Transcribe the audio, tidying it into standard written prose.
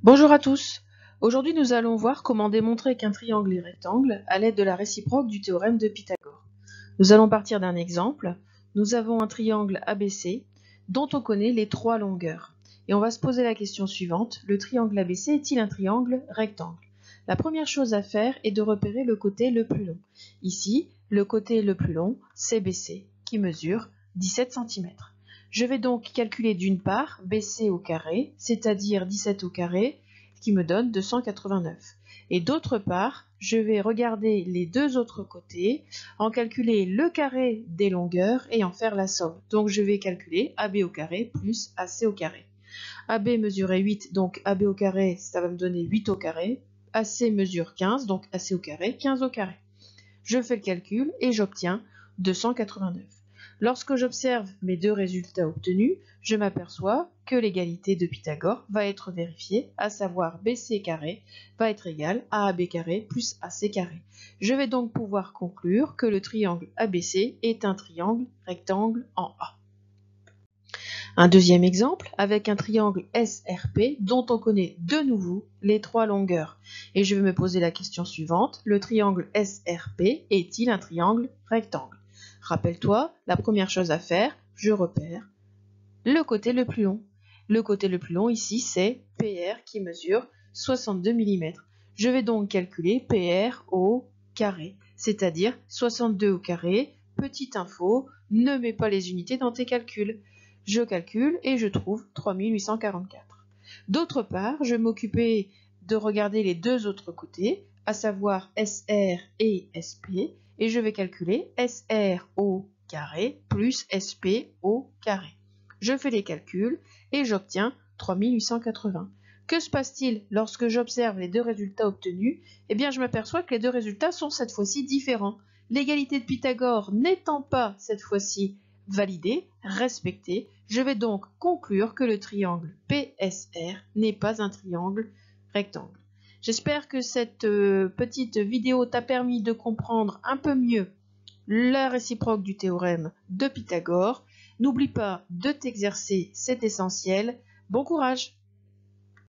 Bonjour à tous. Aujourd'hui, nous allons voir comment démontrer qu'un triangle est rectangle à l'aide de la réciproque du théorème de Pythagore. Nous allons partir d'un exemple. Nous avons un triangle ABC dont on connaît les trois longueurs. Et on va se poser la question suivante. Le triangle ABC est-il un triangle rectangle? La première chose à faire est de repérer le côté le plus long. Ici, le côté le plus long, c'est BC, qui mesure 17 cm. Je vais donc calculer d'une part BC au carré, c'est-à-dire 17 au carré, qui me donne 289. Et d'autre part, je vais regarder les deux autres côtés, en calculer le carré des longueurs et en faire la somme. Donc je vais calculer AB au carré plus AC au carré. AB mesurait 8, donc AB au carré, ça va me donner 8 au carré. AC mesure 15, donc AC au carré, 15 au carré. Je fais le calcul et j'obtiens 289. Lorsque j'observe mes deux résultats obtenus, je m'aperçois que l'égalité de Pythagore va être vérifiée, à savoir BC carré va être égal à AB carré plus AC carré. Je vais donc pouvoir conclure que le triangle ABC est un triangle rectangle en A. Un deuxième exemple avec un triangle SRP dont on connaît de nouveau les trois longueurs. Et je vais me poser la question suivante, le triangle SRP est-il un triangle rectangle? Rappelle-toi, la première chose à faire, je repère le côté le plus long. Le côté le plus long ici, c'est PR qui mesure 62 mm. Je vais donc calculer PR au carré, c'est-à-dire 62 au carré. Petite info, ne mets pas les unités dans tes calculs. Je calcule et je trouve 3844. D'autre part, je vais m'occuper de regarder les deux autres côtés, à savoir SR et SP, et je vais calculer SR au carré plus SP au carré. Je fais les calculs et j'obtiens 3880. Que se passe-t-il lorsque j'observe les deux résultats obtenus? Eh bien, je m'aperçois que les deux résultats sont cette fois-ci différents. L'égalité de Pythagore n'étant pas cette fois-ci validée, respectée, je vais donc conclure que le triangle PSR n'est pas un triangle rectangle. J'espère que cette petite vidéo t'a permis de comprendre un peu mieux la réciproque du théorème de Pythagore. N'oublie pas de t'exercer, c'est essentiel. Bon courage!